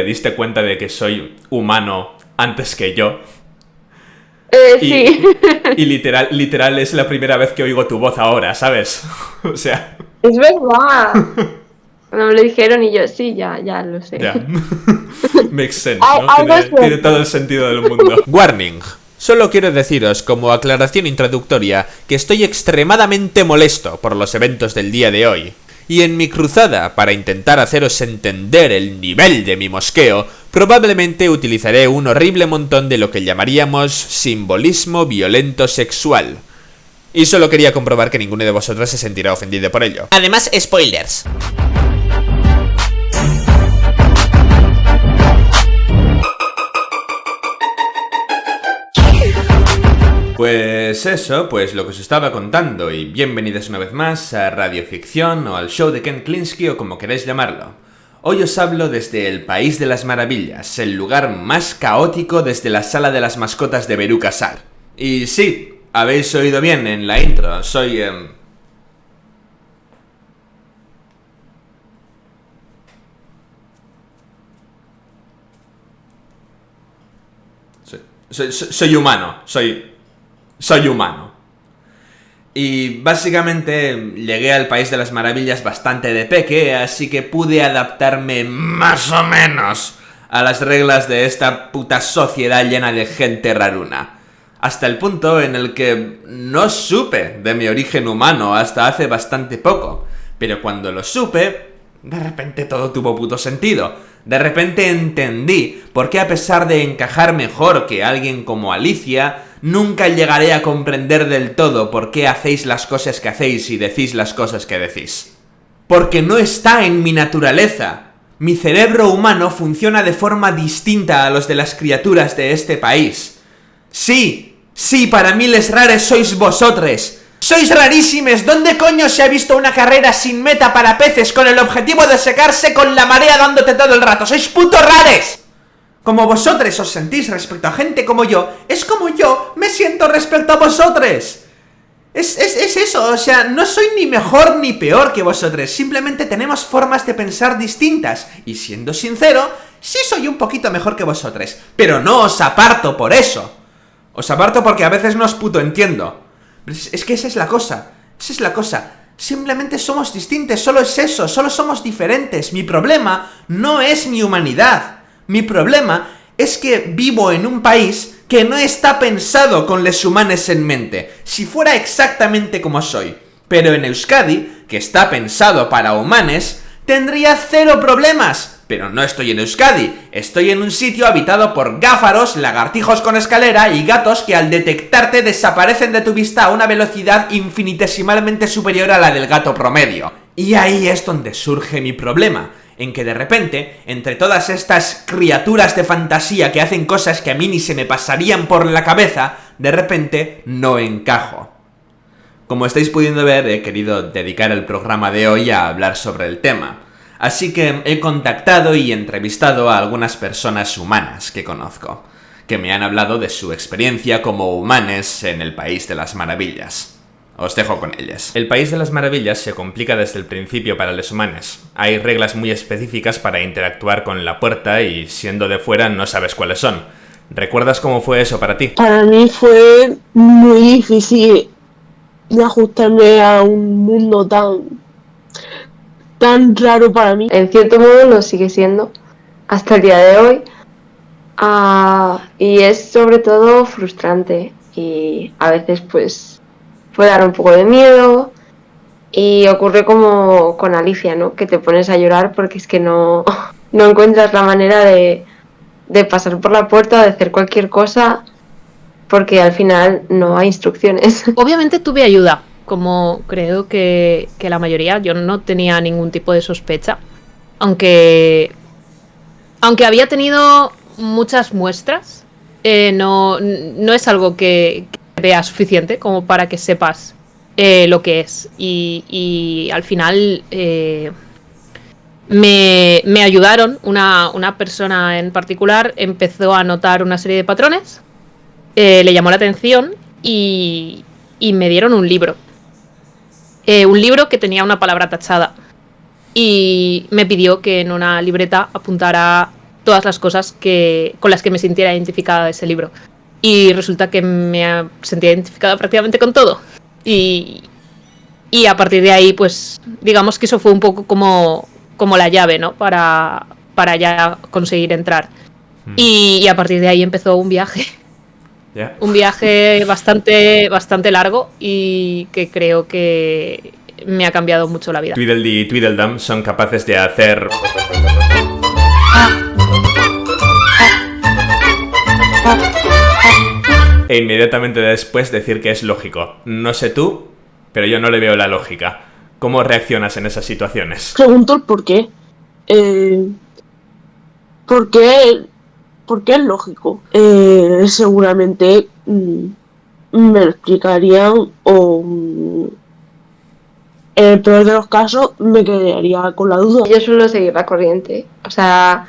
te diste cuenta de que soy humano antes que yo. Sí. Y literal es la primera vez que oigo tu voz ahora, ¿sabes? O sea... Es verdad. No me lo dijeron y yo, sí, ya lo sé. Ya. Makes sense, ¿no? Tiene todo el sentido del mundo. Warning. Solo quiero deciros, como aclaración introductoria, que estoy extremadamente molesto por los eventos del día de hoy. Y en mi cruzada para intentar haceros entender el nivel de mi mosqueo, probablemente utilizaré un horrible montón de lo que llamaríamos simbolismo violento sexual. Y solo quería comprobar que ninguno de vosotros se sentirá ofendido por ello. Además, spoilers. Pues eso, pues lo que os estaba contando, y bienvenidos una vez más a Radioficción o al show de Ken Klinsky o como queráis llamarlo. Hoy os hablo desde el País de las Maravillas, el lugar más caótico desde la sala de las mascotas de Beru Casar. Y sí, habéis oído bien en la intro, soy... Soy humano, soy humano. Y básicamente llegué al País de las Maravillas bastante de peque, así que pude adaptarme más o menos a las reglas de esta puta sociedad llena de gente raruna. Hasta el punto en el que no supe de mi origen humano hasta hace bastante poco. Pero cuando lo supe, de repente todo tuvo puto sentido. De repente entendí por qué, a pesar de encajar mejor que alguien como Alicia, nunca llegaré a comprender del todo por qué hacéis las cosas que hacéis y decís las cosas que decís. Porque no está en mi naturaleza. Mi cerebro humano funciona de forma distinta a los de las criaturas de este país. Sí, para mí les rares sois vosotros. ¡Sois rarísimes! ¿Dónde coño se ha visto una carrera sin meta para peces con el objetivo de secarse con la marea dándote todo el rato? ¡Sois putos rares! Como vosotros os sentís respecto a gente como yo, es como yo me siento respecto a vosotros. Es eso, o sea, no soy ni mejor ni peor que vosotros, simplemente tenemos formas de pensar distintas, y siendo sincero, sí soy un poquito mejor que vosotros, pero no os aparto por eso. Os aparto porque a veces no os puto entiendo. Es que esa es la cosa, simplemente somos distintos, solo es eso, solo somos diferentes. Mi problema no es mi humanidad, mi problema es que vivo en un país que no está pensado con les humanes en mente. Si fuera exactamente como soy, pero en Euskadi, que está pensado para humanes, tendría cero problemas. Pero no estoy en Euskadi, estoy en un sitio habitado por gáfaros, lagartijos con escalera y gatos que al detectarte desaparecen de tu vista a una velocidad infinitesimalmente superior a la del gato promedio. Y ahí es donde surge mi problema, en que de repente, entre todas estas criaturas de fantasía que hacen cosas que a mí ni se me pasarían por la cabeza, de repente no encajo. Como estáis pudiendo ver, he querido dedicar el programa de hoy a hablar sobre el tema. Así que he contactado y entrevistado a algunas personas humanas que conozco, que me han hablado de su experiencia como humanes en el País de las Maravillas. Os dejo con ellas. El País de las Maravillas se complica desde el principio para los humanos. Hay reglas muy específicas para interactuar con la puerta y siendo de fuera no sabes cuáles son. ¿Recuerdas cómo fue eso para ti? Para mí fue muy difícil de ajustarme a un mundo tan raro para mí. En cierto modo lo sigue siendo hasta el día de hoy. Y es sobre todo frustrante y a veces pues puede dar un poco de miedo, y ocurre como con Alicia, ¿no? Que te pones a llorar porque es que no encuentras la manera de pasar por la puerta, de hacer cualquier cosa, porque al final no hay instrucciones. Obviamente tuve ayuda, como creo que la mayoría. Yo no tenía ningún tipo de sospecha, aunque había tenido muchas muestras, no es algo que vea suficiente como para que sepas lo que es. Y al final me ayudaron. Una persona en particular empezó a notar una serie de patrones, le llamó la atención y me dieron un libro. Un libro que tenía una palabra tachada. Y me pidió que en una libreta apuntara todas las cosas con las que me sintiera identificada de ese libro. Y resulta que me sentía identificada prácticamente con todo. Y a partir de ahí, pues, digamos que eso fue un poco como la llave, ¿no? Para ya conseguir entrar. Y a partir de ahí empezó un viaje. Yeah. Un viaje bastante largo y que creo que me ha cambiado mucho la vida. Tweedledee y Tweedledum son capaces de hacer... e inmediatamente después decir que es lógico. No sé tú, pero yo no le veo la lógica. ¿Cómo reaccionas en esas situaciones? Pregunto el por qué. ¿Por qué es lógico? Seguramente me lo explicarían o en el peor de los casos me quedaría con la duda. Yo suelo seguir la corriente. O sea,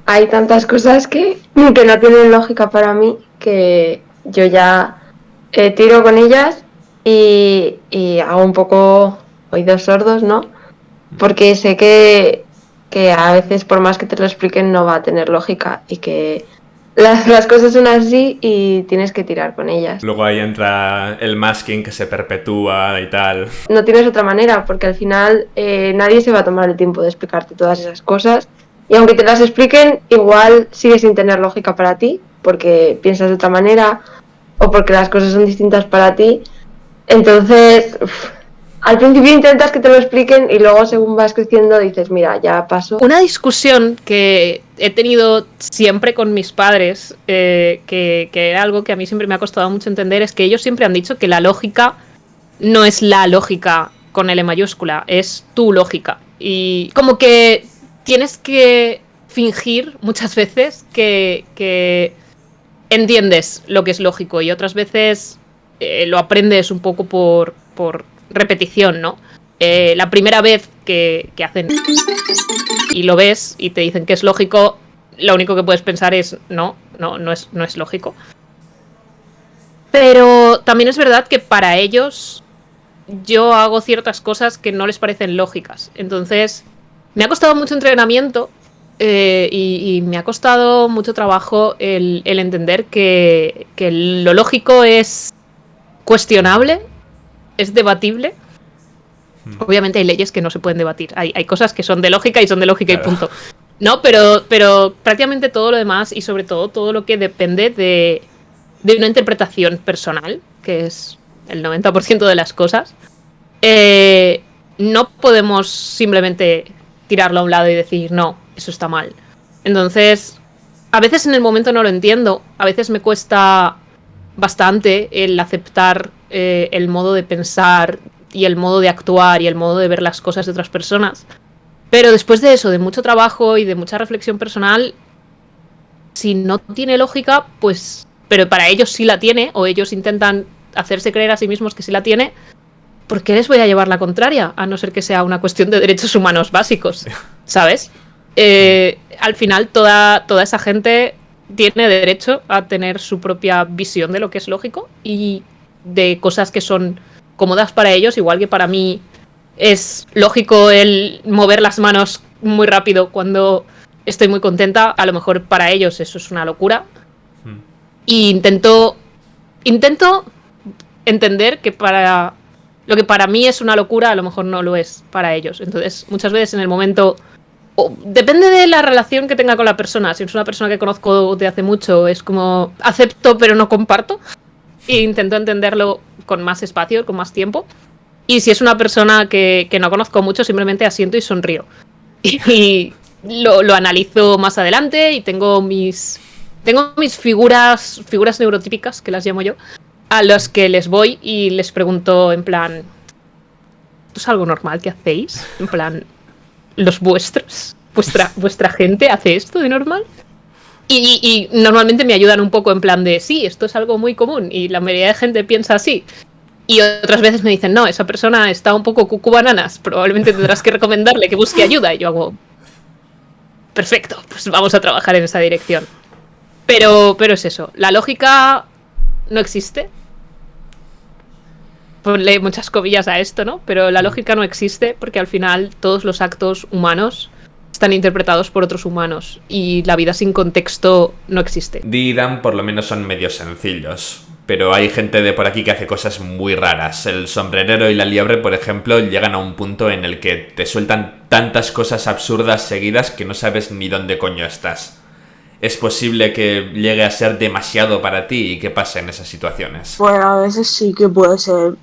hay tantas cosas que no tienen lógica para mí que yo ya tiro con ellas y hago un poco oídos sordos, ¿no? Porque sé que a veces por más que te lo expliquen no va a tener lógica y que las cosas son así y tienes que tirar con ellas. Luego ahí entra el masking que se perpetúa y tal. No tienes otra manera porque al final nadie se va a tomar el tiempo de explicarte todas esas cosas y aunque te las expliquen igual sigue sin tener lógica para ti porque piensas de otra manera o porque las cosas son distintas para ti. Entonces, al principio intentas que te lo expliquen y luego según vas creciendo dices, mira, ya pasó. Una discusión que he tenido siempre con mis padres, que era algo que a mí siempre me ha costado mucho entender, es que ellos siempre han dicho que la lógica no es la lógica con L mayúscula, es tu lógica. Y como que tienes que fingir muchas veces que entiendes lo que es lógico y otras veces lo aprendes un poco por repetición, ¿no? La primera vez que hacen y lo ves y te dicen que es lógico, lo único que puedes pensar es no es lógico. Pero también es verdad que para ellos yo hago ciertas cosas que no les parecen lógicas. Entonces, me ha costado mucho entrenamiento y me ha costado mucho trabajo el entender que lo lógico es cuestionable, es debatible. Obviamente hay leyes que no se pueden debatir. Hay cosas que son de lógica y son de lógica claro. Y punto. No, pero prácticamente todo lo demás y sobre todo lo que depende de una interpretación personal, que es el 90% de las cosas, no podemos simplemente tirarlo a un lado y decir, no, eso está mal. Entonces, a veces en el momento no lo entiendo, a veces me cuesta bastante el aceptar el modo de pensar y el modo de actuar y el modo de ver las cosas de otras personas. Pero después de eso, de mucho trabajo y de mucha reflexión personal, si no tiene lógica, pues... Pero para ellos sí la tiene, o ellos intentan hacerse creer a sí mismos que sí la tiene, ¿por qué les voy a llevar la contraria? A no ser que sea una cuestión de derechos humanos básicos, ¿sabes? Al final toda esa gente tiene derecho a tener su propia visión de lo que es lógico y de cosas que son cómodas para ellos, igual que para mí es lógico el mover las manos muy rápido cuando estoy muy contenta. A lo mejor para ellos eso es una locura. Y intento entender que para lo que para mí es una locura, a lo mejor no lo es para ellos. Entonces, muchas veces en el momento... depende de la relación que tenga con la persona. Si es una persona que conozco de hace mucho, es como acepto pero no comparto. E intento entenderlo con más espacio, con más tiempo. Y si es una persona que no conozco mucho, simplemente asiento y sonrío. Y lo analizo más adelante y tengo mis figuras neurotípicas, que las llamo yo, a los que les voy y les pregunto en plan, ¿esto es algo normal que hacéis? En plan, ¿los vuestros? ¿Vuestra gente hace esto de normal? Y normalmente me ayudan un poco en plan de, sí, esto es algo muy común y la mayoría de gente piensa así. Y otras veces me dicen, no, esa persona está un poco cucú bananas, probablemente tendrás que recomendarle que busque ayuda. Y yo hago, perfecto, pues vamos a trabajar en esa dirección. Pero es eso, la lógica no existe. Ponle muchas comillas a esto, ¿no? Pero la lógica no existe porque al final todos los actos humanos están interpretados por otros humanos y la vida sin contexto no existe. Dee y Dan por lo menos son medio sencillos, pero hay gente de por aquí que hace cosas muy raras. El sombrerero y la liebre, por ejemplo, llegan a un punto en el que te sueltan tantas cosas absurdas seguidas que no sabes ni dónde coño estás. ¿Es posible que llegue a ser demasiado para ti y qué pasa en esas situaciones? Pues a veces sí que puede ser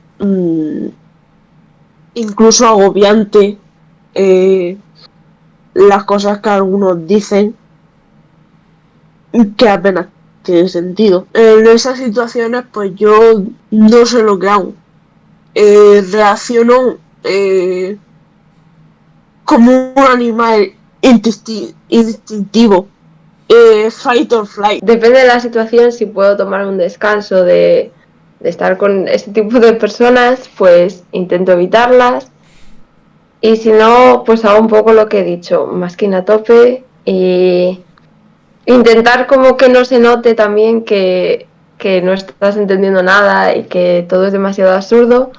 incluso agobiante las cosas que algunos dicen que apenas tienen sentido. En esas situaciones pues yo no sé lo que hago. Reacciono como un animal instintivo. Fight or flight. Depende de la situación, si puedo tomar un descanso de estar con este tipo de personas, pues intento evitarlas. Y si no, pues hago un poco lo que he dicho, masking a tope y intentar como que no se note también que no estás entendiendo nada y que todo es demasiado absurdo,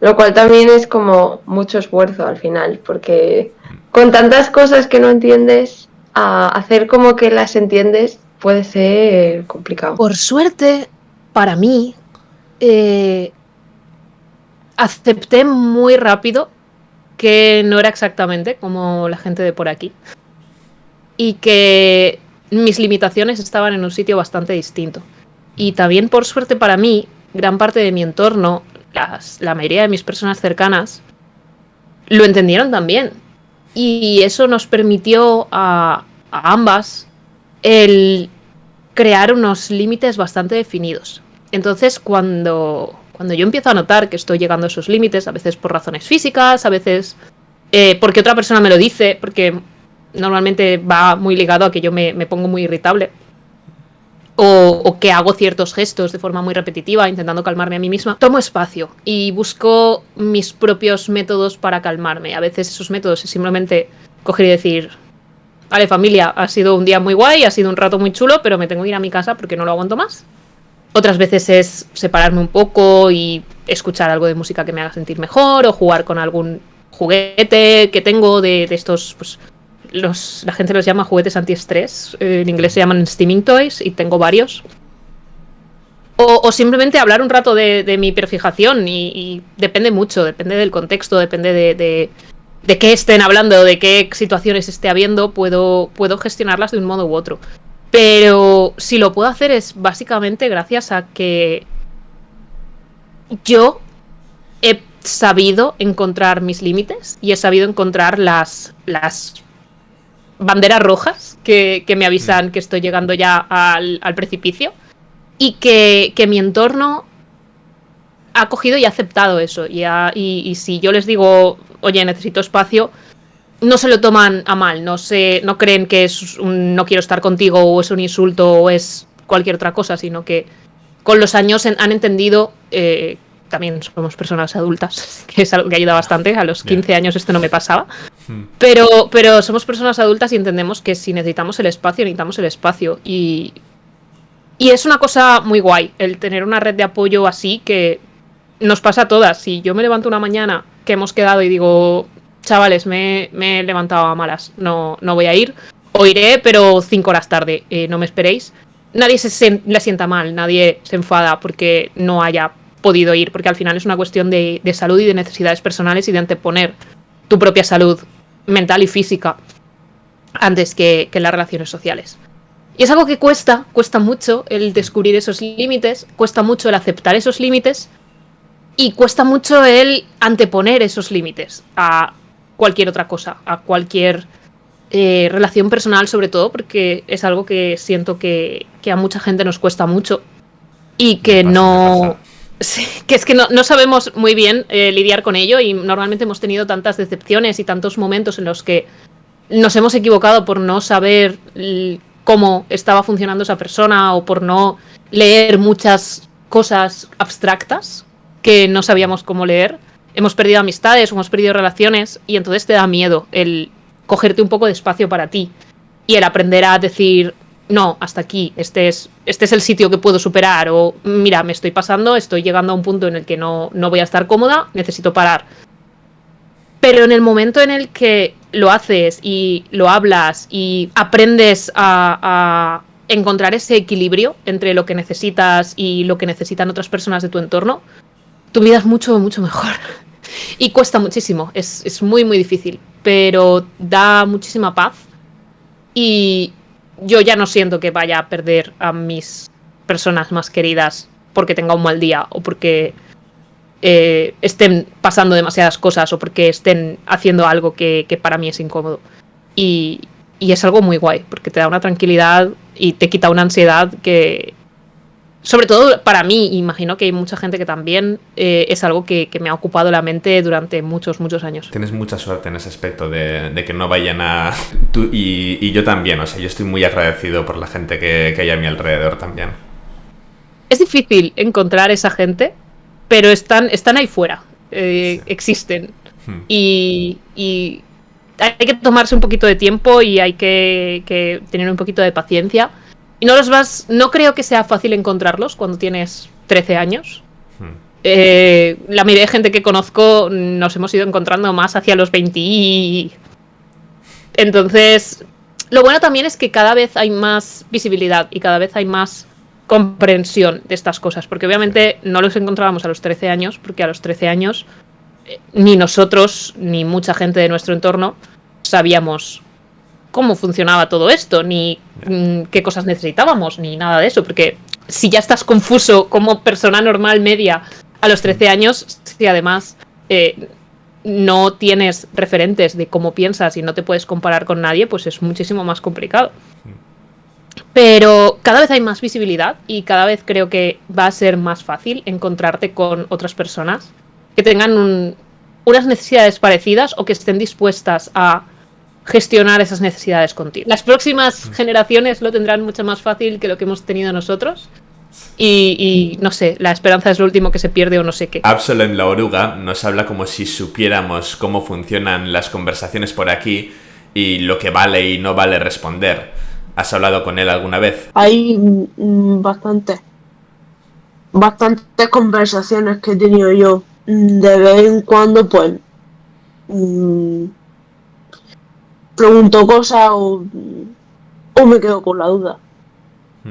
lo cual también es como mucho esfuerzo al final, porque con tantas cosas que no entiendes, hacer como que las entiendes puede ser complicado. Por suerte, para mí, acepté muy rápido que no era exactamente como la gente de por aquí y que mis limitaciones estaban en un sitio bastante distinto. Y también, por suerte para mí, gran parte de mi entorno, la mayoría de mis personas cercanas, lo entendieron también. Y eso nos permitió a ambas el crear unos límites bastante definidos. Entonces, cuando yo empiezo a notar que estoy llegando a esos límites, a veces por razones físicas, a veces porque otra persona me lo dice, porque normalmente va muy ligado a que yo me pongo muy irritable, o que hago ciertos gestos de forma muy repetitiva, intentando calmarme a mí misma, tomo espacio y busco mis propios métodos para calmarme. A veces esos métodos es simplemente coger y decir: vale, familia, ha sido un día muy guay, ha sido un rato muy chulo, pero me tengo que ir a mi casa porque no lo aguanto más. Otras veces es separarme un poco y escuchar algo de música que me haga sentir mejor, o jugar con algún juguete que tengo de estos, pues la gente los llama juguetes antiestrés, en inglés se llaman steaming toys, y tengo varios. O simplemente hablar un rato de mi hiperfijación, y depende mucho, depende del contexto, depende de qué estén hablando, de qué situaciones esté habiendo, puedo gestionarlas de un modo u otro. Pero si lo puedo hacer es básicamente gracias a que yo he sabido encontrar mis límites y he sabido encontrar las banderas rojas que me avisan que estoy llegando ya al precipicio, y que mi entorno ha cogido y ha aceptado eso. Y si yo les digo: oye, necesito espacio, no se lo toman a mal, no creen que es un no quiero estar contigo, o es un insulto, o es cualquier otra cosa, sino que con los años han entendido. También somos personas adultas, que es algo que ayuda bastante. A los 15 años esto no me pasaba. Pero somos personas adultas y entendemos que si necesitamos el espacio, necesitamos el espacio. Y es una cosa muy guay el tener una red de apoyo así, que nos pasa a todas. Si yo me levanto una mañana que hemos quedado y digo: chavales, me he levantado a malas, no voy a ir, o iré, pero 5 horas tarde, no me esperéis. Nadie le sienta mal, nadie se enfada porque no haya podido ir, porque al final es una cuestión de salud y de necesidades personales, y de anteponer tu propia salud mental y física antes que las relaciones sociales. Y es algo que cuesta mucho el descubrir esos límites, cuesta mucho el aceptar esos límites, y cuesta mucho el anteponer esos límites a cualquier otra cosa, a cualquier relación personal, sobre todo, porque es algo que siento que a mucha gente nos cuesta mucho, y que sí, que es que no sabemos muy bien lidiar con ello, y normalmente hemos tenido tantas decepciones y tantos momentos en los que nos hemos equivocado por no saber cómo estaba funcionando esa persona, o por no leer muchas cosas abstractas que no sabíamos cómo leer. Hemos perdido amistades, hemos perdido relaciones, y entonces te da miedo el cogerte un poco de espacio para ti y el aprender a decir: no, hasta aquí, este es el sitio que puedo superar, o mira, me estoy pasando, estoy llegando a un punto en el que no voy a estar cómoda, necesito parar. Pero en el momento en el que lo haces y lo hablas y aprendes a encontrar ese equilibrio entre lo que necesitas y lo que necesitan otras personas de tu entorno, tu vida es mucho, mucho mejor. Y cuesta muchísimo, es muy, muy difícil, pero da muchísima paz y yo ya no siento que vaya a perder a mis personas más queridas porque tenga un mal día o porque estén pasando demasiadas cosas o porque estén haciendo algo que para mí es incómodo. Y es algo muy guay, porque te da una tranquilidad y te quita una ansiedad que, sobre todo para mí, imagino que hay mucha gente que también es algo que me ha ocupado la mente durante muchos, muchos años. Tienes mucha suerte en ese aspecto de que no vayan a... Tú, y yo también, o sea, yo estoy muy agradecido por la gente que hay a mi alrededor también. Es difícil encontrar esa gente, pero están ahí fuera, existen. Y hay que tomarse un poquito de tiempo y hay que tener un poquito de paciencia. Y no creo que sea fácil encontrarlos cuando tienes 13 años. La mayoría de gente que conozco nos hemos ido encontrando más hacia los 20. Entonces, lo bueno también es que cada vez hay más visibilidad y cada vez hay más comprensión de estas cosas, porque obviamente no los encontrábamos a los 13 años, porque a los 13 años ni nosotros ni mucha gente de nuestro entorno sabíamos cómo funcionaba todo esto, ni qué cosas necesitábamos, ni nada de eso, porque si ya estás confuso como persona normal media a los 13 años, si además no tienes referentes de cómo piensas y no te puedes comparar con nadie, pues es muchísimo más complicado. Pero cada vez hay más visibilidad y cada vez creo que va a ser más fácil encontrarte con otras personas que tengan unas necesidades parecidas o que estén dispuestas a gestionar esas necesidades contigo. Las próximas generaciones lo tendrán mucho más fácil que lo que hemos tenido nosotros. Y no sé, la esperanza es lo último que se pierde o no sé qué. Absolem la oruga nos habla como si supiéramos cómo funcionan las conversaciones por aquí y lo que vale y no vale responder. ¿Has hablado con él alguna vez? Hay bastantes conversaciones que he tenido yo. De vez en cuando, pues, pregunto cosas o me quedo con la duda.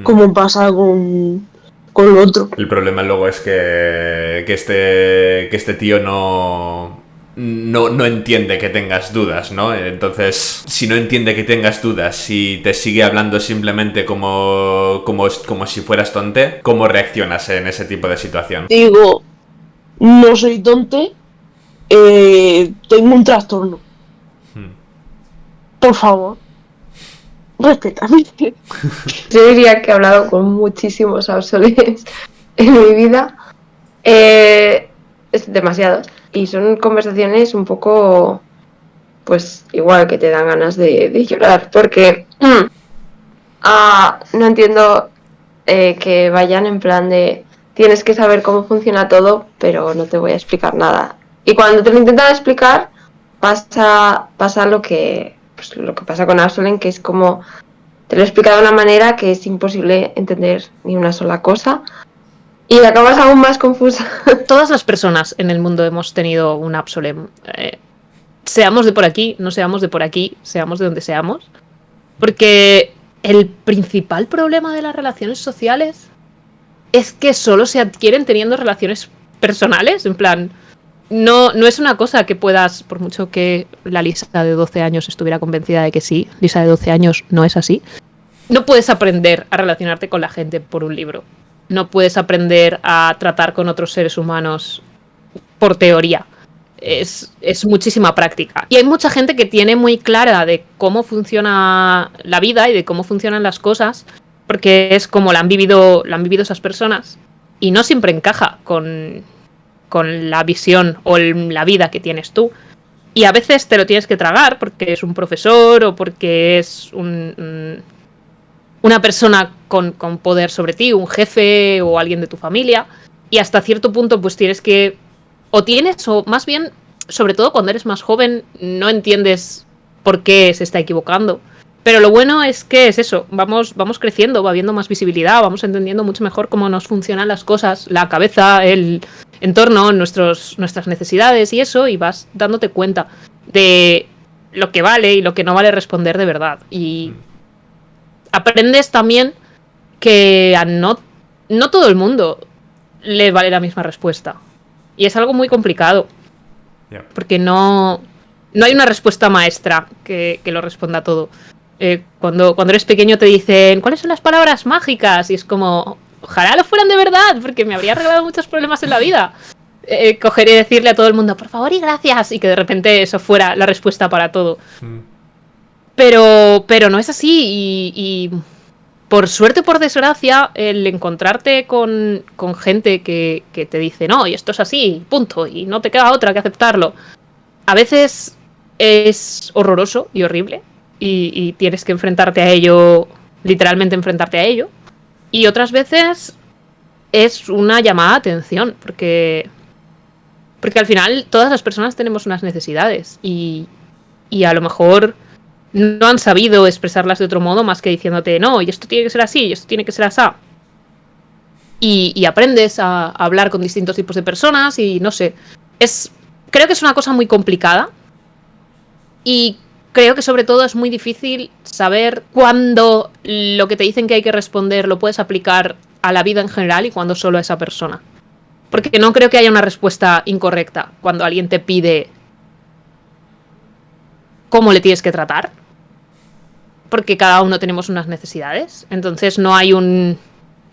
Como pasa con el otro. El problema luego es que este tío no entiende que tengas dudas, ¿no? Entonces, si no entiende que tengas dudas, si te sigue hablando simplemente como si fueras tonte, ¿cómo reaccionas en ese tipo de situación? Digo, no soy tonte, tengo un trastorno. Por favor, respétame. Yo diría que he hablado con muchísimos absoles en mi vida. Es demasiados. Y son conversaciones un poco, pues igual que te dan ganas de llorar. Porque no entiendo que vayan en plan de tienes que saber cómo funciona todo, pero no te voy a explicar nada. Y cuando te lo intentan explicar, pasa lo que pasa con Absolem, que es como te lo he explicado de una manera que es imposible entender ni una sola cosa. Y acabas aún más confusa. Todas las personas en el mundo hemos tenido un Absolem. Seamos de por aquí, no seamos de por aquí, seamos de donde seamos. Porque el principal problema de las relaciones sociales es que solo se adquieren teniendo relaciones personales. En plan, no es una cosa que puedas, por mucho que la Lisa de 12 años estuviera convencida de que sí, Lisa de 12 años no es así. No puedes aprender a relacionarte con la gente por un libro. No puedes aprender a tratar con otros seres humanos por teoría. Es muchísima práctica. Y hay mucha gente que tiene muy clara de cómo funciona la vida y de cómo funcionan las cosas, porque es como la han vivido esas personas. Y no siempre encaja con la visión o la vida que tienes tú. Y a veces te lo tienes que tragar porque es un profesor o porque es una persona con poder sobre ti, un jefe o alguien de tu familia, y hasta cierto punto pues tienes que, o más bien, sobre todo cuando eres más joven, no entiendes por qué se está equivocando. Pero lo bueno es que es eso, vamos creciendo, va habiendo más visibilidad, vamos entendiendo mucho mejor cómo nos funcionan las cosas, la cabeza, el entorno, nuestras necesidades y eso, y vas dándote cuenta de lo que vale y lo que no vale responder de verdad. Y aprendes también que a no todo el mundo le vale la misma respuesta. Y es algo muy complicado. Yeah. Porque no hay una respuesta maestra que lo responda a todo. Cuando eres pequeño te dicen, ¿cuáles son las palabras mágicas? Y es como, ojalá lo fueran de verdad, porque me habría arreglado muchos problemas en la vida. Coger y decirle a todo el mundo, por favor y gracias, y que de repente eso fuera la respuesta para todo. Pero no es así, y por suerte o por desgracia, el encontrarte con gente que te dice, no, y esto es así, punto, y no te queda otra que aceptarlo, a veces es horroroso y horrible, y tienes que enfrentarte a ello, literalmente enfrentarte a ello, y otras veces es una llamada de atención, porque al final todas las personas tenemos unas necesidades, y a lo mejor no han sabido expresarlas de otro modo más que diciéndote, no, y esto tiene que ser así, y esto tiene que ser así. Y aprendes a hablar con distintos tipos de personas y no sé. Creo que es una cosa muy complicada. Y creo que sobre todo es muy difícil saber cuándo lo que te dicen que hay que responder lo puedes aplicar a la vida en general y cuándo solo a esa persona. Porque no creo que haya una respuesta incorrecta cuando alguien te pide cómo le tienes que tratar. Porque cada uno tenemos unas necesidades. Entonces no hay un...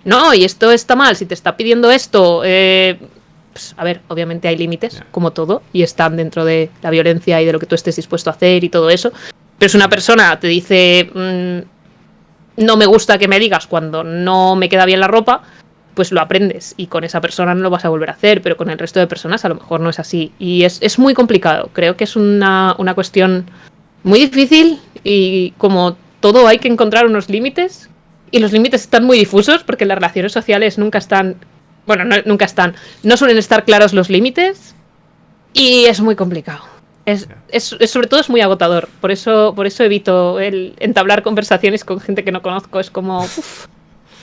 No, y esto está mal, si te está pidiendo esto... Pues, a ver, obviamente hay límites, como todo, y están dentro de la violencia y de lo que tú estés dispuesto a hacer y todo eso. Pero si una persona te dice... no me gusta que me digas cuando no me queda bien la ropa, pues lo aprendes. Y con esa persona no lo vas a volver a hacer, pero con el resto de personas a lo mejor no es así. Y es muy complicado. Creo que es una cuestión muy difícil y como... todo hay que encontrar unos límites y los límites están muy difusos porque las relaciones sociales nunca están, bueno, no suelen estar claros los límites y es muy complicado. Sobre todo es muy agotador, por eso evito el entablar conversaciones con gente que no conozco, es como,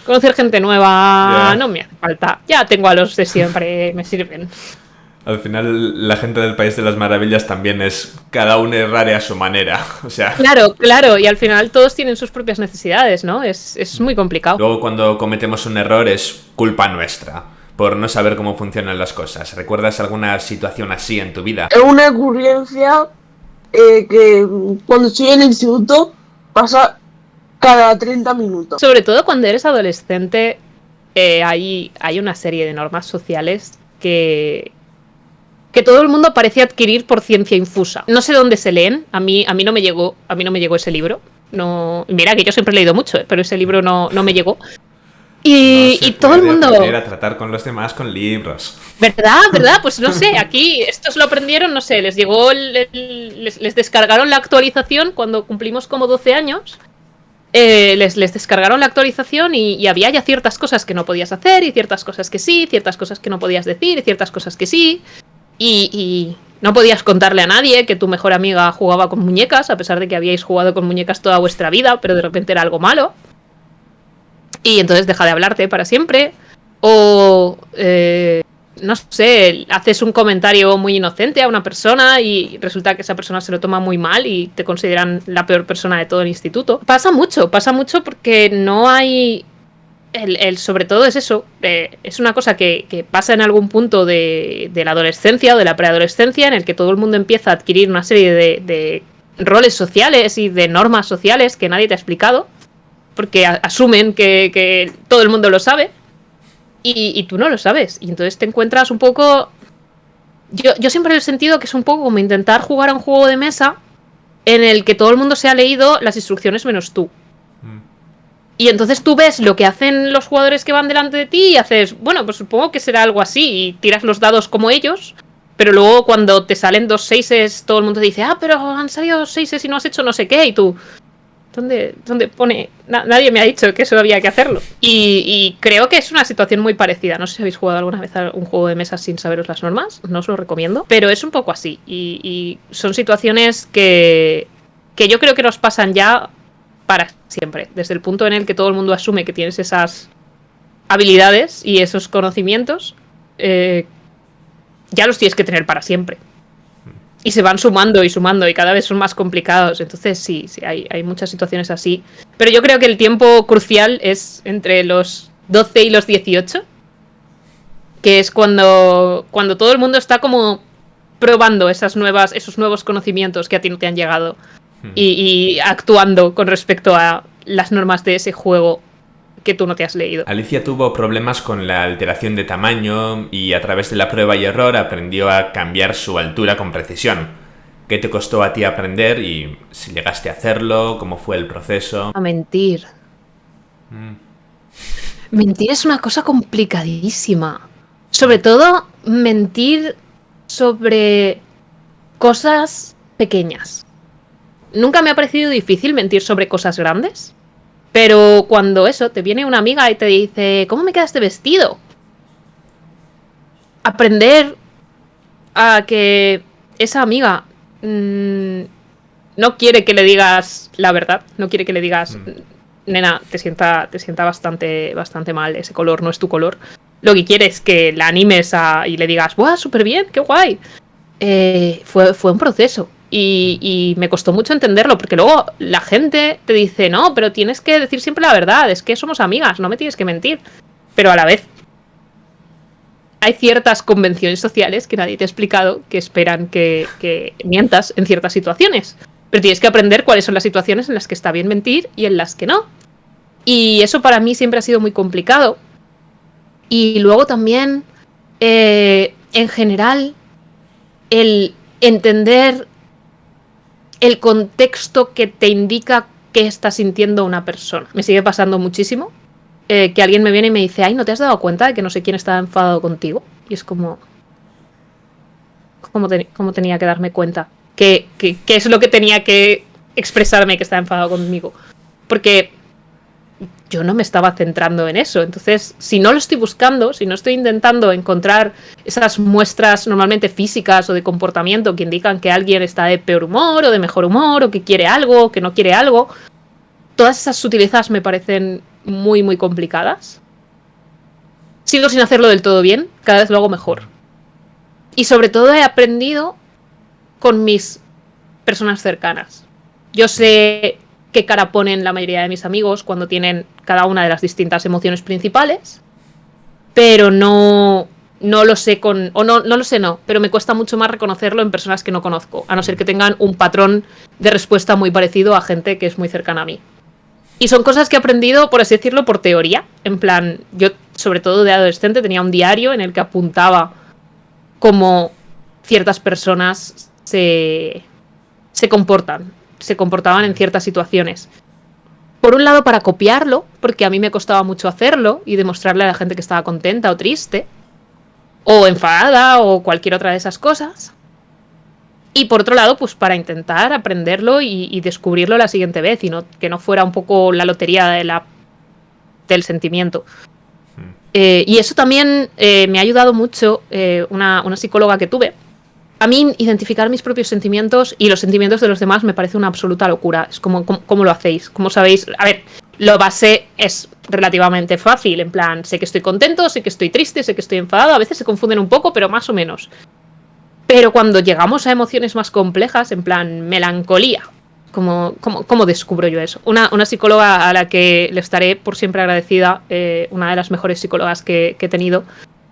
conocer gente nueva no me hace falta, ya tengo a los de siempre, me sirven. Al final, la gente del País de las Maravillas también es cada uno es raro a su manera. O sea... Claro, y al final todos tienen sus propias necesidades, ¿no? Es muy complicado. Luego, cuando cometemos un error, es culpa nuestra, por no saber cómo funcionan las cosas. ¿Recuerdas alguna situación así en tu vida? Una ocurrencia que cuando estoy en el instituto pasa cada 30 minutos. Sobre todo cuando eres adolescente, hay una serie de normas sociales que todo el mundo parece adquirir por ciencia infusa. No sé dónde se leen, a mí no me llegó ese libro. No, mira que yo siempre he leído mucho, pero ese libro no me llegó. Y todo el mundo aprender a tratar con los demás con libros. ¿Verdad? Pues no sé, aquí estos lo aprendieron, no sé, les llegó les descargaron la actualización cuando cumplimos como 12 años. Les descargaron la actualización y había ya ciertas cosas que no podías hacer y ciertas cosas que sí, ciertas cosas que no podías decir y ciertas cosas que sí. Y no podías contarle a nadie que tu mejor amiga jugaba con muñecas, a pesar de que habíais jugado con muñecas toda vuestra vida, pero de repente era algo malo. Y entonces deja de hablarte para siempre. O, no sé, haces un comentario muy inocente a una persona y resulta que esa persona se lo toma muy mal y te consideran la peor persona de todo el instituto. Pasa mucho porque no hay... sobre todo es eso, es una cosa que pasa en algún punto de la adolescencia o de la preadolescencia en el que todo el mundo empieza a adquirir una serie de roles sociales y de normas sociales que nadie te ha explicado, porque asumen que todo el mundo lo sabe y tú no lo sabes. Y entonces te encuentras un poco... Yo siempre he sentido que es un poco como intentar jugar a un juego de mesa en el que todo el mundo se ha leído las instrucciones menos tú. Y entonces tú ves lo que hacen los jugadores que van delante de ti y haces, bueno, pues supongo que será algo así y tiras los dados como ellos, pero luego cuando te salen 2 seises todo el mundo te dice, pero han salido 2 seises y no has hecho no sé qué, y tú, ¿dónde pone? Nadie me ha dicho que eso había que hacerlo. Y creo que es una situación muy parecida. No sé si habéis jugado alguna vez a un juego de mesa sin saberos las normas, no os lo recomiendo, pero es un poco así y son situaciones que yo creo que nos pasan ya para siempre, desde el punto en el que todo el mundo asume que tienes esas habilidades y esos conocimientos, ya los tienes que tener para siempre. Y se van sumando y sumando y cada vez son más complicados. Entonces sí, hay muchas situaciones así. Pero yo creo que el tiempo crucial es entre los 12 y los 18, que es cuando todo el mundo está como probando esos nuevos conocimientos que a ti no te han llegado y actuando con respecto a las normas de ese juego que tú no te has leído. Alicia tuvo problemas con la alteración de tamaño y a través de la prueba y error aprendió a cambiar su altura con precisión. ¿Qué te costó a ti aprender y si llegaste a hacerlo? ¿Cómo fue el proceso? A mentir. Mentir es una cosa complicadísima. Sobre todo mentir sobre cosas pequeñas. Nunca me ha parecido difícil mentir sobre cosas grandes. Pero cuando te viene una amiga y te dice, ¿cómo me queda este vestido? Aprender a que esa amiga no quiere que le digas la verdad, no quiere que le digas, nena, te sienta bastante mal, ese color no es tu color. Lo que quiere es que la animes y le digas, ¡buah, súper bien, qué guay! Fue un proceso. Y me costó mucho entenderlo, porque luego la gente te dice, no, pero tienes que decir siempre la verdad, es que somos amigas, no me tienes que mentir. Pero a la vez, hay ciertas convenciones sociales que nadie te ha explicado que esperan que mientas en ciertas situaciones. Pero tienes que aprender cuáles son las situaciones en las que está bien mentir y en las que no. Y eso para mí siempre ha sido muy complicado. Y luego también, en general, el entender el contexto que te indica qué está sintiendo una persona. Me sigue pasando muchísimo que alguien me viene y me dice, ay, ¿no te has dado cuenta de que no sé quién estaba enfadado contigo? Y es como, ¿cómo tenía que darme cuenta? ¿Qué es lo que tenía que expresarme que estaba enfadado conmigo? Porque yo no me estaba centrando en eso. Entonces, si no lo estoy buscando, si no estoy intentando encontrar esas muestras normalmente físicas o de comportamiento que indican que alguien está de peor humor o de mejor humor o que quiere algo o que no quiere algo, todas esas sutilezas me parecen muy, muy complicadas. Sigo sin hacerlo del todo bien, cada vez lo hago mejor. Y sobre todo he aprendido con mis personas cercanas. Yo sé qué cara ponen la mayoría de mis amigos cuando tienen cada una de las distintas emociones principales, pero no lo sé pero me cuesta mucho más reconocerlo en personas que no conozco, a no ser que tengan un patrón de respuesta muy parecido a gente que es muy cercana a mí. Y son cosas que he aprendido, por así decirlo, por teoría. En plan, yo, sobre todo de adolescente, tenía un diario en el que apuntaba cómo ciertas personas se comportaban en ciertas situaciones. Por un lado, para copiarlo, porque a mí me costaba mucho hacerlo y demostrarle a la gente que estaba contenta o triste, o enfadada, o cualquier otra de esas cosas. Y por otro lado, pues para intentar aprenderlo y descubrirlo la siguiente vez, y que no fuera un poco la lotería del sentimiento. Y eso también me ha ayudado mucho una psicóloga que tuve. A mí, identificar mis propios sentimientos y los sentimientos de los demás me parece una absoluta locura. Es como, ¿cómo lo hacéis? ¿Cómo sabéis? A ver, lo base es relativamente fácil. En plan, sé que estoy contento, sé que estoy triste, sé que estoy enfadado. A veces se confunden un poco, pero más o menos. Pero cuando llegamos a emociones más complejas, en plan, melancolía, ¿cómo descubro yo eso? Una psicóloga a la que le estaré por siempre agradecida, una de las mejores psicólogas que he tenido,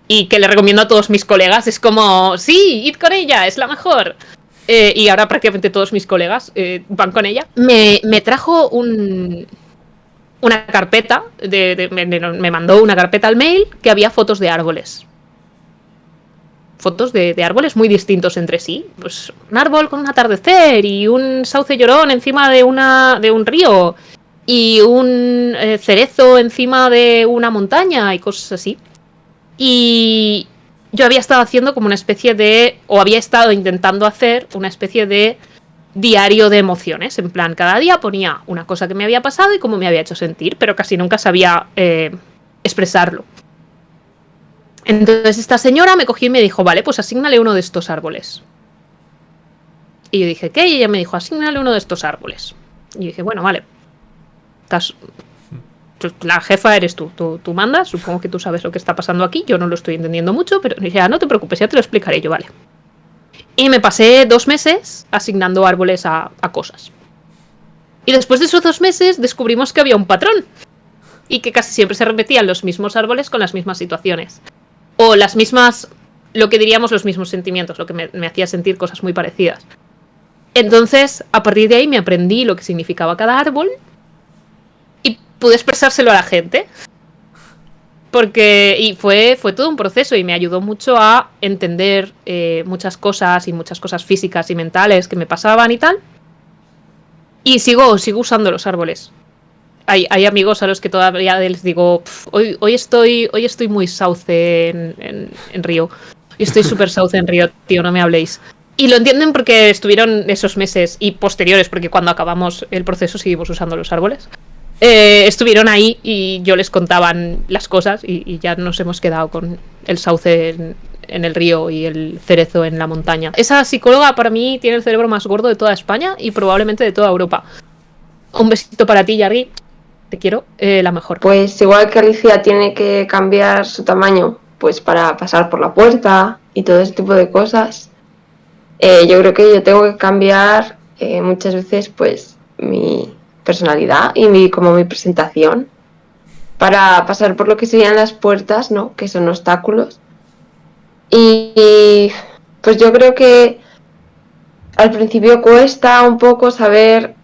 y que le recomiendo a todos mis colegas, es como, sí, id con ella, es la mejor. Y ahora prácticamente todos mis colegas van con ella. Me trajo una carpeta, me mandó una carpeta al mail que había fotos de árboles. Fotos de árboles muy distintos entre sí. Pues un árbol con un atardecer y un sauce llorón encima de un río y un cerezo encima de una montaña y cosas así. Y yo había estado haciendo como una especie de... o había estado intentando hacer una especie de diario de emociones. En plan, cada día ponía una cosa que me había pasado y cómo me había hecho sentir, pero casi nunca sabía expresarlo. Entonces esta señora me cogió y me dijo, vale, pues asígnale uno de estos árboles. Y yo dije, ¿qué? Y ella me dijo, asígnale uno de estos árboles. Y yo dije, bueno, vale. La jefa eres tú mandas, supongo que tú sabes lo que está pasando aquí, yo no lo estoy entendiendo mucho, pero dije, no te preocupes, ya te lo explicaré yo, vale. Y me pasé 2 meses asignando árboles a cosas. Y después de esos 2 meses descubrimos que había un patrón. Y que casi siempre se repetían los mismos árboles con las mismas situaciones. O las mismas, lo que diríamos los mismos sentimientos, lo que me hacía sentir cosas muy parecidas. Entonces, a partir de ahí me aprendí lo que significaba cada árbol. Y pude expresárselo a la gente. Y fue todo un proceso y me ayudó mucho a entender muchas cosas físicas y mentales que me pasaban y tal. Y sigo usando los árboles. Hay amigos a los que todavía les digo, hoy estoy muy sauce en Río. Hoy estoy súper sauce en Río, tío, no me habléis. Y lo entienden porque estuvieron esos meses y posteriores, porque cuando acabamos el proceso seguimos usando los árboles. Estuvieron ahí y yo les contaban las cosas y ya nos hemos quedado con el sauce en el río y el cerezo en la montaña. Esa psicóloga para mí tiene el cerebro más gordo de toda España y probablemente de toda Europa. Un besito para ti, Yargi. Te quiero, la mejor. Pues igual que Alicia tiene que cambiar su tamaño pues para pasar por la puerta y todo ese tipo de cosas, yo creo que yo tengo que cambiar muchas veces pues mi personalidad y como mi presentación para pasar por lo que serían las puertas, ¿no? Que son obstáculos. Y pues yo creo que al principio cuesta un poco saber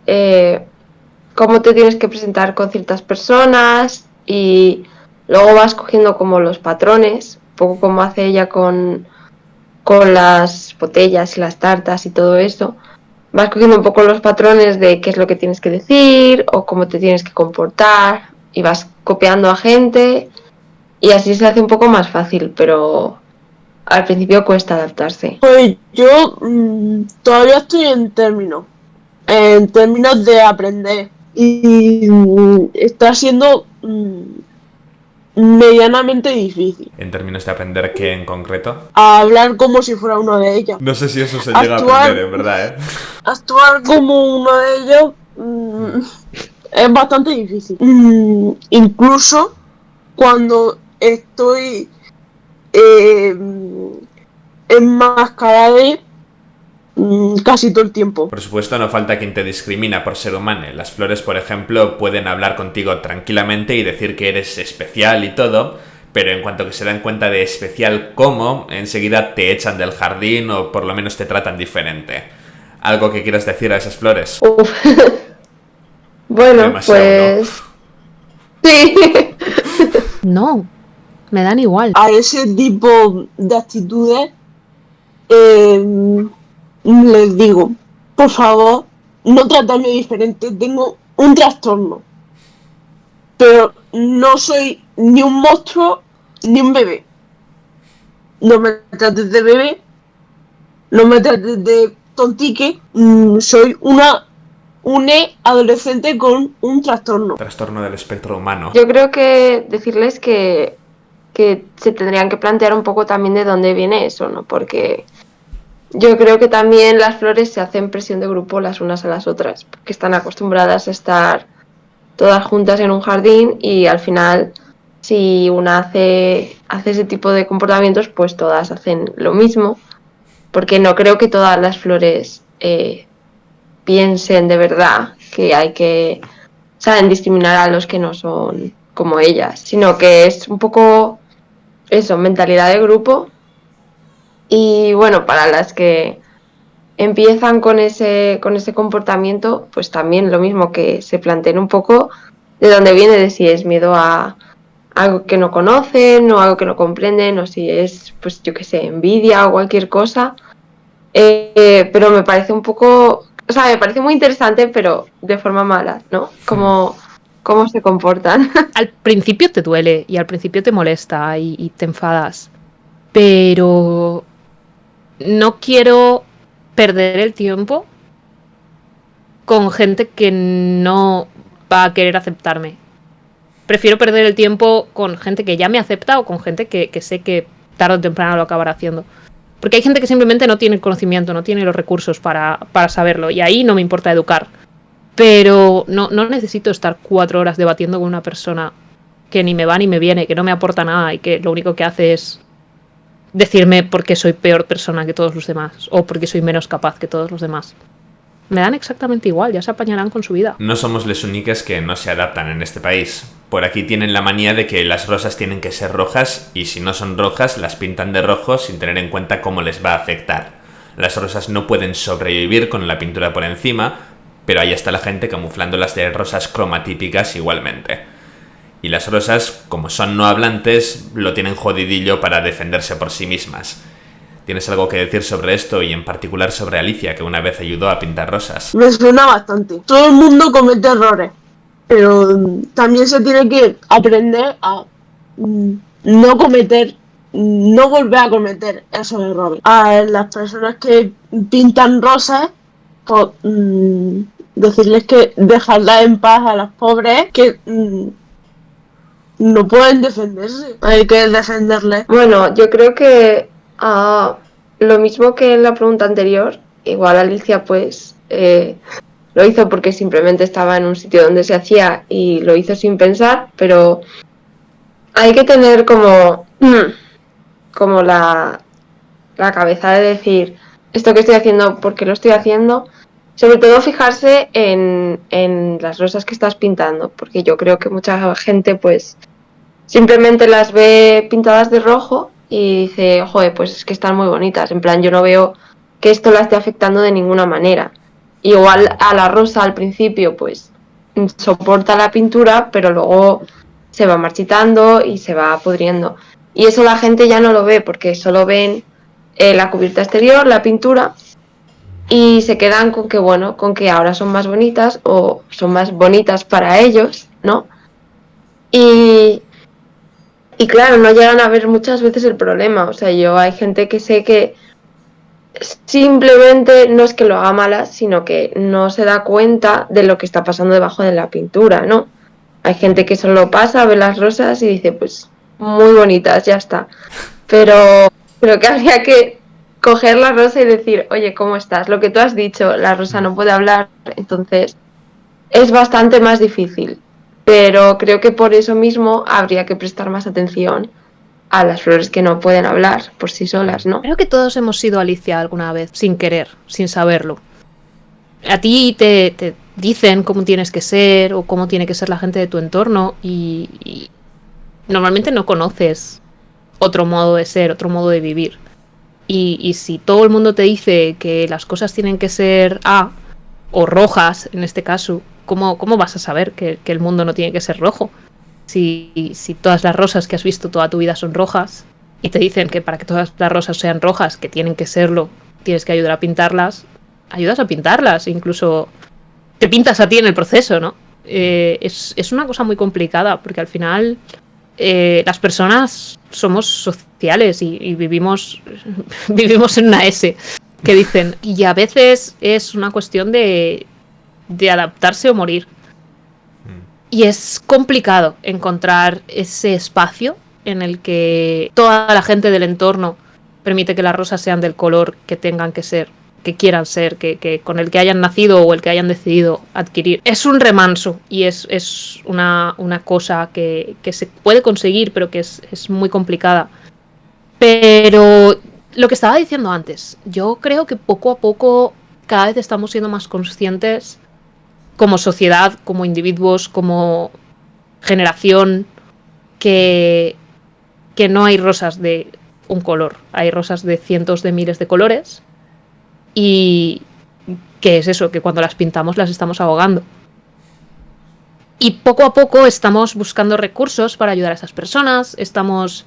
cómo te tienes que presentar con ciertas personas y luego vas cogiendo como los patrones, un poco como hace ella con las botellas y las tartas y todo eso. Vas cogiendo un poco los patrones de qué es lo que tienes que decir o cómo te tienes que comportar y vas copiando a gente y así se hace un poco más fácil, pero al principio cuesta adaptarse. Pues yo todavía estoy en términos de aprender y está siendo medianamente difícil. ¿En términos de aprender qué en concreto? A hablar como si fuera uno de ellos. No sé si eso se llega a aprender, en verdad, ¿eh? Actuar como uno de ellos es bastante difícil. Incluso cuando estoy enmascarada casi todo el tiempo. Por supuesto, no falta quien te discrimina por ser humano. Las flores, por ejemplo, pueden hablar contigo tranquilamente y decir que eres especial y todo, pero en cuanto que se dan cuenta de especial cómo, enseguida te echan del jardín o por lo menos te tratan diferente. ¿Algo que quieras decir a esas flores? Uf. Bueno, Demasiado, pues... ¿no? Sí. No, me dan igual. A ese tipo de actitudes les digo, por favor, no tratadme diferente, tengo un trastorno. Pero no soy ni un monstruo ni un bebé. No me trates de bebé, no me trates de tontique, soy una adolescente con un trastorno. Trastorno del espectro humano. Yo creo que decirles que se tendrían que plantear un poco también de dónde viene eso, ¿no? Porque yo creo que también las flores se hacen presión de grupo las unas a las otras, porque están acostumbradas a estar todas juntas en un jardín y al final si una hace ese tipo de comportamientos, pues todas hacen lo mismo, porque no creo que todas las flores piensen de verdad que hay que, saben discriminar a los que no son como ellas, sino que es un poco eso, mentalidad de grupo. Y bueno, para las que empiezan con ese comportamiento, pues también lo mismo, que se planteen un poco de dónde viene, de si es miedo a algo que no conocen o algo que no comprenden, o si es, pues yo qué sé, envidia o cualquier cosa. Pero me parece un poco, o sea, me parece muy interesante, pero de forma mala, ¿no? Cómo se comportan. Al principio te duele y al principio te molesta y te enfadas, pero no quiero perder el tiempo con gente que no va a querer aceptarme. Prefiero perder el tiempo con gente que ya me acepta o con gente que sé que tarde o temprano lo acabará haciendo. Porque hay gente que simplemente no tiene el conocimiento, no tiene los recursos para saberlo, y ahí no me importa educar. Pero no necesito estar 4 horas debatiendo con una persona que ni me va ni me viene, que no me aporta nada y que lo único que hace es decirme por qué soy peor persona que todos los demás o porque soy menos capaz que todos los demás. Me dan exactamente igual, ya se apañarán con su vida. No somos les únicas que no se adaptan en este país. Por aquí tienen la manía de que las rosas tienen que ser rojas y si no son rojas las pintan de rojo sin tener en cuenta cómo les va a afectar. Las rosas no pueden sobrevivir con la pintura por encima, pero ahí está la gente camuflándolas de rosas cromatípicas igualmente. Y las rosas, como son no hablantes, lo tienen jodidillo para defenderse por sí mismas. ¿Tienes algo que decir sobre esto y en particular sobre Alicia, que una vez ayudó a pintar rosas? Me suena bastante. Todo el mundo comete errores, pero también se tiene que aprender a no volver a cometer esos errores. A las personas que pintan rosas, pues, decirles que dejarlas en paz a las pobres que no pueden defenderse. Hay que defenderles. Bueno, yo creo que lo mismo que en la pregunta anterior, igual Alicia pues lo hizo porque simplemente estaba en un sitio donde se hacía y lo hizo sin pensar, pero hay que tener como la cabeza de decir esto que estoy haciendo, ¿por qué lo estoy haciendo? Sobre todo fijarse en las rosas que estás pintando, porque yo creo que mucha gente pues simplemente las ve pintadas de rojo y dice, joder, pues es que están muy bonitas. En plan, yo no veo que esto la esté afectando de ninguna manera. Igual a la rosa al principio, pues soporta la pintura, pero luego se va marchitando y se va pudriendo. Y eso la gente ya no lo ve, porque solo ven la cubierta exterior, la pintura, y se quedan con que, bueno, con que ahora son más bonitas o son más bonitas para ellos, ¿no? Y claro, no llegan a ver muchas veces el problema. O sea, hay gente que sé que simplemente no es que lo haga mala, sino que no se da cuenta de lo que está pasando debajo de la pintura, ¿no? Hay gente que solo pasa, ve las rosas y dice, pues, muy bonitas, ya está. Pero que habría que coger la rosa y decir, oye, ¿cómo estás? Lo que tú has dicho, la rosa no puede hablar, entonces es bastante más difícil. Pero creo que por eso mismo habría que prestar más atención a las flores que no pueden hablar por sí solas, ¿no? Creo que todos hemos sido Alicia alguna vez, sin querer, sin saberlo. A ti te dicen cómo tienes que ser o cómo tiene que ser la gente de tu entorno y normalmente no conoces otro modo de ser, otro modo de vivir. Y si todo el mundo te dice que las cosas tienen que ser o rojas, en este caso, ¿cómo vas a saber que el mundo no tiene que ser rojo? Si todas las rosas que has visto toda tu vida son rojas y te dicen que para que todas las rosas sean rojas, que tienen que serlo, tienes que ayudar a pintarlas, ayudas a pintarlas, incluso te pintas a ti en el proceso, ¿no? Es una cosa muy complicada porque al final las personas somos sociales y vivimos en una S que dicen, y a veces es una cuestión de adaptarse o morir. Y es complicado encontrar ese espacio en el que toda la gente del entorno permite que las rosas sean del color que tengan que ser, que quieran ser, que con el que hayan nacido o el que hayan decidido adquirir. Es un remanso y es una cosa que se puede conseguir, pero que es muy complicada. Pero lo que estaba diciendo antes, yo creo que poco a poco cada vez estamos siendo más conscientes como sociedad, como individuos, como generación, que no hay rosas de un color, hay rosas de cientos de miles de colores y que es eso, que cuando las pintamos las estamos ahogando. Y poco a poco estamos buscando recursos para ayudar a esas personas, estamos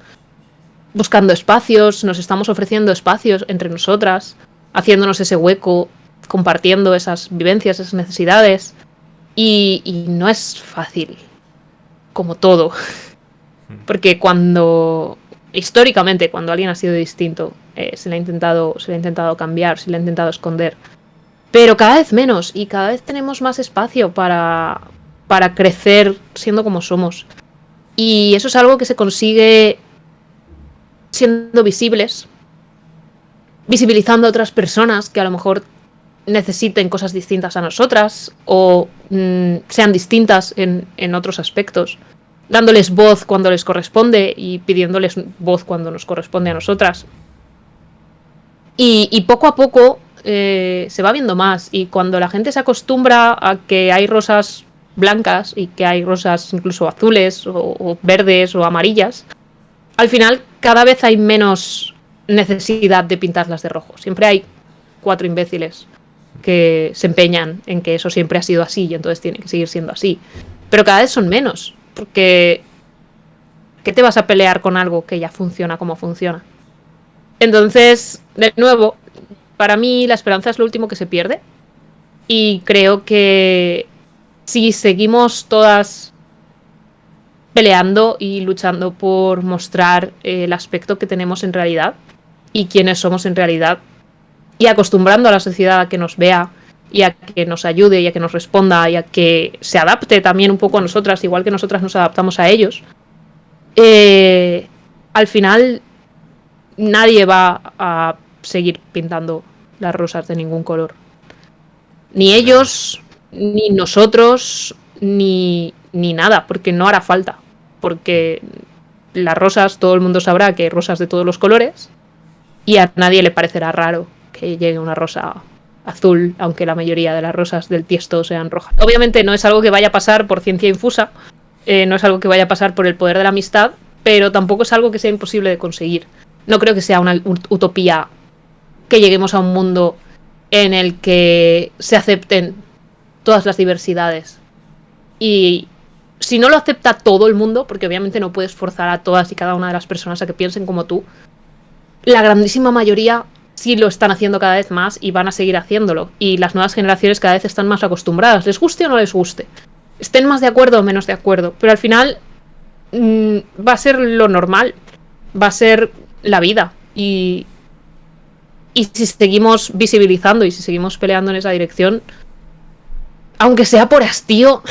buscando espacios, nos estamos ofreciendo espacios entre nosotras, haciéndonos ese hueco, compartiendo esas vivencias, esas necesidades. Y no es fácil, como todo. Porque históricamente, cuando alguien ha sido distinto, se le ha intentado cambiar, se le ha intentado esconder. Pero cada vez menos y cada vez tenemos más espacio para crecer siendo como somos. Y eso es algo que se consigue siendo visibles, visibilizando a otras personas que a lo mejor necesiten cosas distintas a nosotras o sean distintas en otros aspectos. dándoles voz cuando les corresponde y pidiéndoles voz cuando nos corresponde a nosotras. Y poco a poco se va viendo más, y cuando la gente se acostumbra a que hay rosas blancas y que hay rosas incluso azules o verdes o amarillas, al final cada vez hay menos necesidad de pintarlas de rojo. Siempre hay 4 imbéciles que se empeñan en que eso siempre ha sido así y entonces tiene que seguir siendo así. Pero cada vez son menos, porque ¿qué te vas a pelear con algo que ya funciona como funciona? Entonces, de nuevo, para mí la esperanza es lo último que se pierde, y creo que si seguimos todas peleando y luchando por mostrar el aspecto que tenemos en realidad y quiénes somos en realidad, y acostumbrando a la sociedad a que nos vea y a que nos ayude y a que nos responda y a que se adapte también un poco a nosotras, igual que nosotras nos adaptamos a ellos, al final nadie va a seguir pintando las rosas de ningún color. Ni ellos, ni nosotros, ni nada, porque no hará falta. Porque las rosas, todo el mundo sabrá que hay rosas de todos los colores, y a nadie le parecerá raro que llegue una rosa azul, aunque la mayoría de las rosas del tiesto sean rojas. Obviamente no es algo que vaya a pasar por ciencia infusa, no es algo que vaya a pasar por el poder de la amistad, pero tampoco es algo que sea imposible de conseguir. No creo que sea una utopía que lleguemos a un mundo en el que se acepten todas las diversidades. Y si no lo acepta todo el mundo, porque obviamente no puedes forzar a todas y cada una de las personas a que piensen como tú, la grandísima mayoría sí lo están haciendo cada vez más y van a seguir haciéndolo. Y las nuevas generaciones cada vez están más acostumbradas, les guste o no les guste, estén más de acuerdo o menos de acuerdo, pero al final va a ser lo normal, va a ser la vida. Y si seguimos visibilizando y si seguimos peleando en esa dirección, aunque sea por hastío,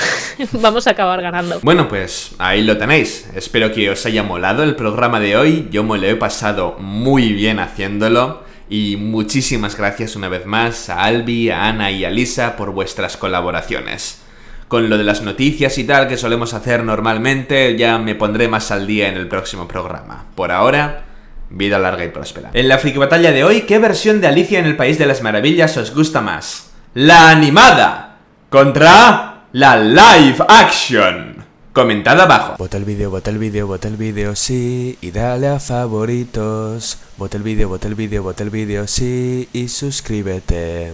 vamos a acabar ganando. Bueno, pues ahí lo tenéis. Espero que os haya molado el programa de hoy. Yo me lo he pasado muy bien haciéndolo. Y muchísimas gracias una vez más a Albi, a Ana y a Lisa por vuestras colaboraciones. Con lo de las noticias y tal que solemos hacer normalmente, ya me pondré más al día en el próximo programa. Por ahora, vida larga y próspera. En la friki batalla de hoy, ¿qué versión de Alicia en el País de las Maravillas os gusta más? ¿La animada contra la live action? Comentad abajo. Vota el vídeo, vota el vídeo, vota el vídeo, sí, y dale a favoritos. Vota el vídeo, vota el vídeo, vota el vídeo, sí, y suscríbete.